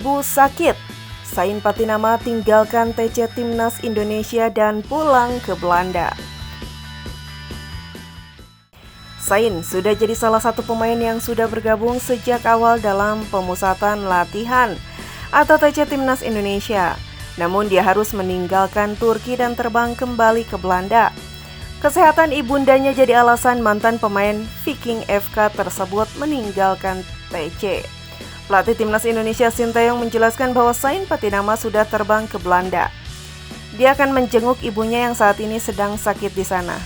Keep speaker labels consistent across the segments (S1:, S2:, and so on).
S1: Ibu sakit, Zain Patinama tinggalkan TC Timnas Indonesia dan pulang ke Belanda. Zain sudah jadi salah satu pemain yang sudah bergabung sejak awal dalam pemusatan latihan atau TC Timnas Indonesia. Namun dia harus meninggalkan Turki dan terbang kembali ke Belanda. Kesehatan ibundanya jadi alasan mantan pemain Viking FK tersebut meninggalkan TC. Pelatih Timnas Indonesia Sinteyong menjelaskan bahwa Zain Patinama sudah terbang ke Belanda. Dia akan menjenguk ibunya yang saat ini sedang sakit di sana.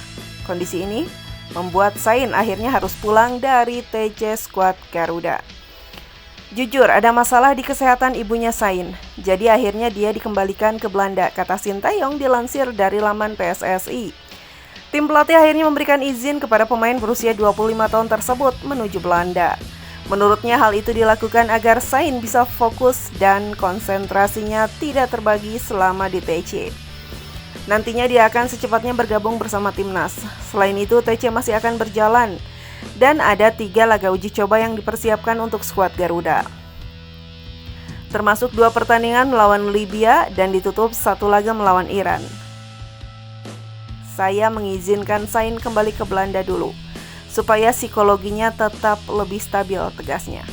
S1: Kondisi ini membuat Zain akhirnya harus pulang dari TC skuad Garuda. Jujur, ada masalah di kesehatan ibunya Zain. Jadi akhirnya dia dikembalikan ke Belanda, kata Sinteyong dilansir dari laman PSSI. Tim pelatih akhirnya memberikan izin kepada pemain berusia 25 tahun tersebut menuju Belanda. Menurutnya hal itu dilakukan agar Zain bisa fokus dan konsentrasinya tidak terbagi selama di TC. Nantinya dia akan secepatnya bergabung bersama Timnas. Selain itu, TC masih akan berjalan dan ada 3 laga uji coba yang dipersiapkan untuk skuad Garuda. Termasuk 2 pertandingan melawan Libya dan ditutup 1 laga melawan Iran. Saya mengizinkan Zain kembali ke Belanda dulu, supaya psikologinya tetap lebih stabil, tegasnya.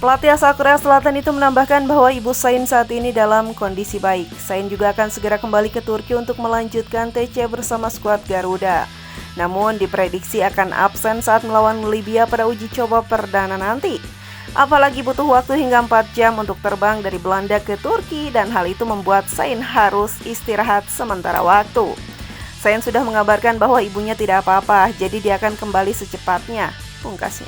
S1: Pelatih asal Korea Selatan itu menambahkan bahwa ibu Zain saat ini dalam kondisi baik. Zain juga akan segera kembali ke Turki untuk melanjutkan TC bersama skuad Garuda. Namun diprediksi akan absen saat melawan Libya pada uji coba perdana nanti. Apalagi butuh waktu hingga 4 jam untuk terbang dari Belanda ke Turki dan hal itu membuat Zain harus istirahat sementara waktu. Zain sudah mengabarkan bahwa ibunya tidak apa-apa, jadi dia akan kembali secepatnya, pungkasnya.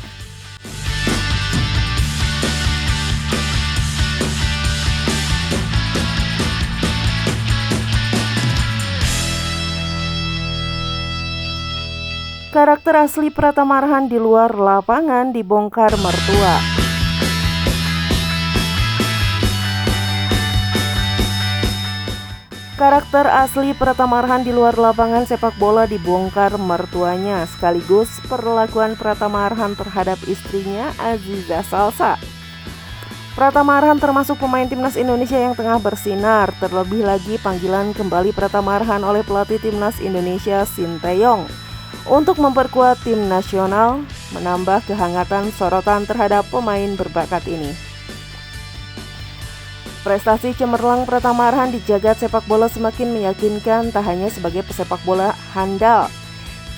S1: Karakter asli Pratama Arhan di luar lapangan dibongkar mertua. Karakter asli Pratama Arhan di luar lapangan sepak bola dibongkar mertuanya, sekaligus perlakuan Pratama Arhan terhadap istrinya Aziza Salsa. Pratama Arhan termasuk pemain Timnas Indonesia yang tengah bersinar, terlebih lagi panggilan kembali Pratama Arhan oleh pelatih Timnas Indonesia Sinteyong untuk memperkuat tim nasional, menambah kehangatan sorotan terhadap pemain berbakat ini. Prestasi cemerlang Pratama Arhan di jagat sepak bola semakin meyakinkan tak hanya sebagai pesepak bola handal.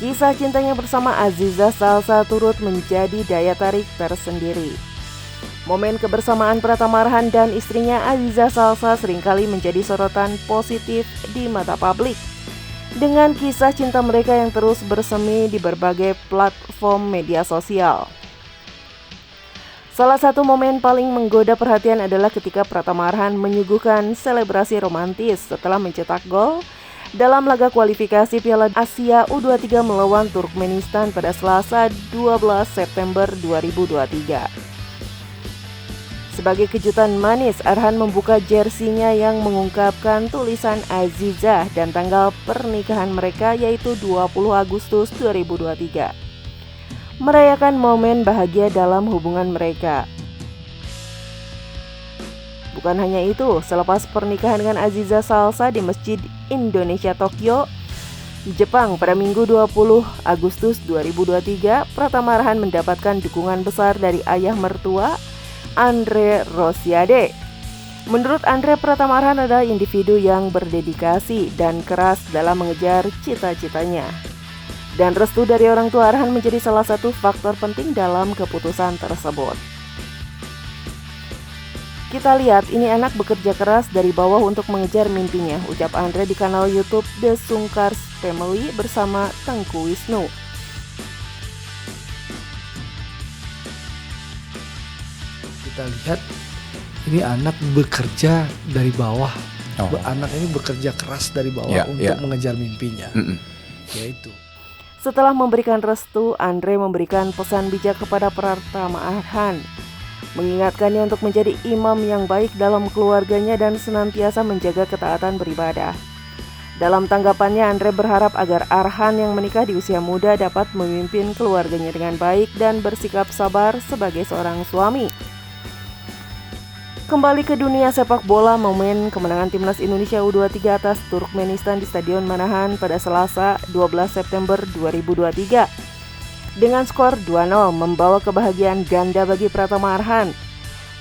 S1: Kisah cintanya bersama Aziza Salsa turut menjadi daya tarik tersendiri. Momen kebersamaan Pratama Arhan dan istrinya Aziza Salsa seringkali menjadi sorotan positif di mata publik. Dengan kisah cinta mereka yang terus bersemi di berbagai platform media sosial. Salah satu momen paling menggoda perhatian adalah ketika Pratama Arhan menyuguhkan selebrasi romantis setelah mencetak gol dalam laga kualifikasi Piala Asia U23 melawan Turkmenistan pada Selasa 12 September 2023. Sebagai kejutan manis, Arhan membuka jersinya yang mengungkapkan tulisan Aziza dan tanggal pernikahan mereka yaitu 20 Agustus 2023. Merayakan momen bahagia dalam hubungan mereka. Bukan hanya itu, selepas pernikahan dengan Aziza Salsa di Masjid Indonesia Tokyo, Jepang pada Minggu 20 Agustus 2023, Pratama Arhan mendapatkan dukungan besar dari ayah mertua, Andre Rosiade. Menurut Andre, Pratama Arhan adalah individu yang berdedikasi dan keras dalam mengejar cita-citanya. Dan restu dari orang tua Arhan menjadi salah satu faktor penting dalam keputusan tersebut. Kita lihat, ini anak bekerja keras dari bawah untuk mengejar mimpinya, ucap Andre di kanal YouTube The Sungkars Family bersama Tengku Wisnu.
S2: Kita lihat, ini anak bekerja dari bawah. Anak ini bekerja keras dari bawah untuk mengejar mimpinya. Yaitu.
S1: Setelah memberikan restu, Andre memberikan pesan bijak kepada Pratama Arhan, mengingatkannya untuk menjadi imam yang baik dalam keluarganya dan senantiasa menjaga ketaatan beribadah. Dalam tanggapannya, Andre berharap agar Arhan yang menikah di usia muda dapat memimpin keluarganya dengan baik dan bersikap sabar sebagai seorang suami. Kembali ke dunia sepak bola, momen kemenangan Timnas Indonesia U23 atas Turkmenistan di Stadion Manahan pada Selasa 12 September 2023 dengan skor 2-0 membawa kebahagiaan ganda bagi Pratama Arhan.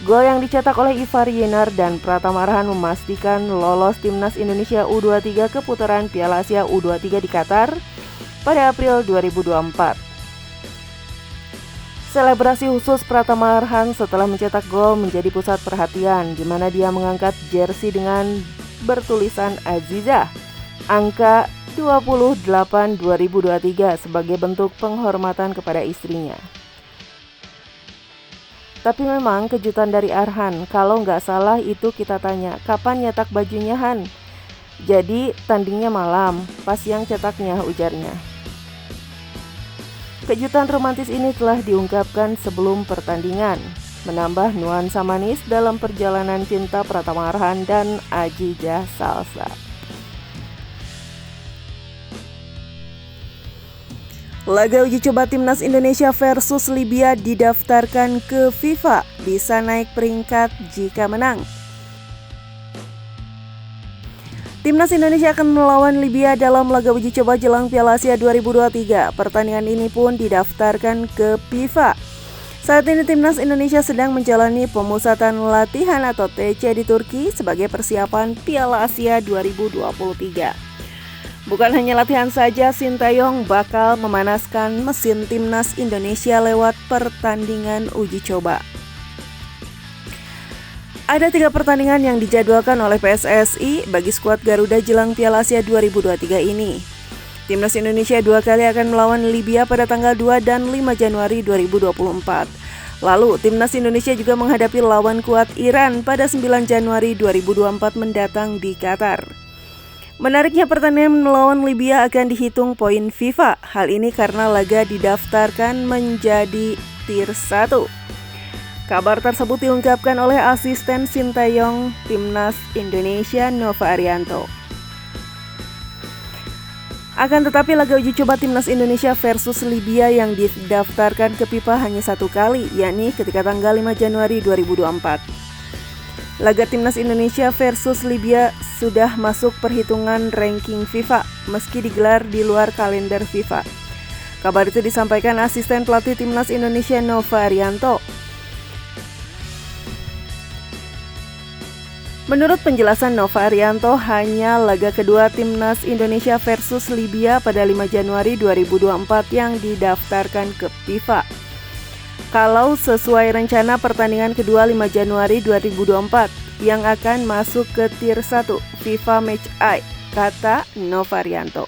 S1: Gol yang dicetak oleh Ivar Yenar dan Pratama Arhan memastikan lolos Timnas Indonesia U23 ke putaran Piala Asia U23 di Qatar pada April 2024. Selebrasi khusus Pratama Arhan setelah mencetak gol menjadi pusat perhatian, di mana dia mengangkat jersey dengan bertulisan Azizah, angka 28 2023 sebagai bentuk penghormatan kepada istrinya. Tapi memang kejutan dari Arhan, kalau nggak salah itu kita tanya, kapan nyetak bajunya Han? Jadi tandingnya malam, pas yang cetaknya, ujarnya. Kejutan romantis ini telah diungkapkan sebelum pertandingan, menambah nuansa manis dalam perjalanan cinta Pratama Arhan dan Azizah Salsa. Laga uji coba Timnas Indonesia versus Libya didaftarkan ke FIFA, bisa naik peringkat jika menang. Timnas Indonesia akan melawan Libya dalam laga uji coba jelang Piala Asia 2023. Pertandingan ini pun didaftarkan ke FIFA. Saat ini Timnas Indonesia sedang menjalani pemusatan latihan atau TC di Turki sebagai persiapan Piala Asia 2023. Bukan hanya latihan saja, Sintayong bakal memanaskan mesin Timnas Indonesia lewat pertandingan uji coba. Ada 3 pertandingan yang dijadwalkan oleh PSSI bagi skuad Garuda jelang Piala Asia 2023 ini. Timnas Indonesia 2 kali akan melawan Libya pada tanggal 2 dan 5 Januari 2024. Lalu, Timnas Indonesia juga menghadapi lawan kuat Iran pada 9 Januari 2024 mendatang di Qatar. Menariknya, pertandingan melawan Libya akan dihitung poin FIFA. Hal ini karena laga didaftarkan menjadi Tier 1. Kabar tersebut diungkapkan oleh asisten Sintayong Timnas Indonesia Nova Arianto. Akan tetapi laga uji coba Timnas Indonesia versus Libya yang didaftarkan ke FIFA hanya 1 kali, yakni ketika tanggal 5 Januari 2024. Laga Timnas Indonesia versus Libya sudah masuk perhitungan ranking FIFA meski digelar di luar kalender FIFA. Kabar itu disampaikan asisten pelatih Timnas Indonesia Nova Arianto. Menurut penjelasan Nova Arianto, hanya laga kedua Timnas Indonesia versus Libya pada 5 Januari 2024 yang didaftarkan ke FIFA. Kalau sesuai rencana, pertandingan kedua 5 Januari 2024 yang akan masuk ke Tier 1 FIFA Match Eye, kata Nova Arianto.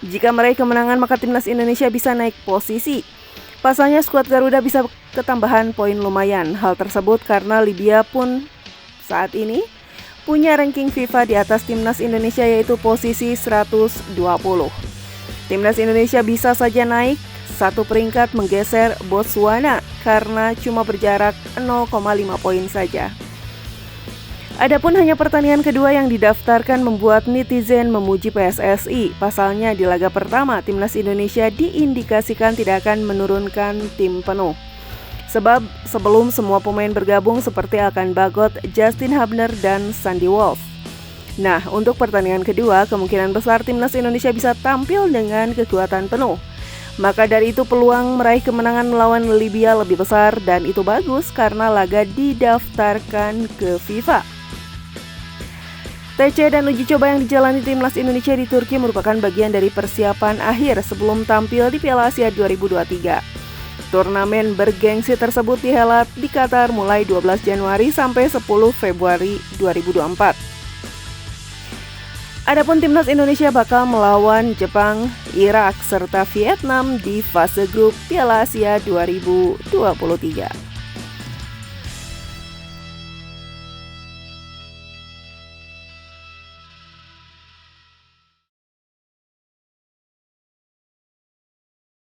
S1: Jika meraih kemenangan, maka Timnas Indonesia bisa naik posisi. Pasalnya skuad Garuda bisa ketambahan poin lumayan. Hal tersebut karena Libya pun saat ini punya ranking FIFA di atas Timnas Indonesia, yaitu posisi 120. Timnas Indonesia bisa saja naik 1 peringkat menggeser Botswana karena cuma berjarak 0,5 poin saja. Adapun hanya pertandingan kedua yang didaftarkan membuat netizen memuji PSSI. Pasalnya di laga pertama Timnas Indonesia diindikasikan tidak akan menurunkan tim penuh. Sebab sebelum semua pemain bergabung seperti Alkan Bagot, Justin Hubner, dan Sandy Walsh. Nah, untuk pertandingan kedua, kemungkinan besar Timnas Indonesia bisa tampil dengan kekuatan penuh. Maka dari itu peluang meraih kemenangan melawan Libya lebih besar dan itu bagus karena laga didaftarkan ke FIFA. TC dan uji coba yang dijalani Timnas Indonesia di Turki merupakan bagian dari persiapan akhir sebelum tampil di Piala Asia 2023. Turnamen bergengsi tersebut dihelat di Qatar mulai 12 Januari sampai 10 Februari 2024. Adapun Timnas Indonesia bakal melawan Jepang, Irak, serta Vietnam di fase grup Piala Asia 2023.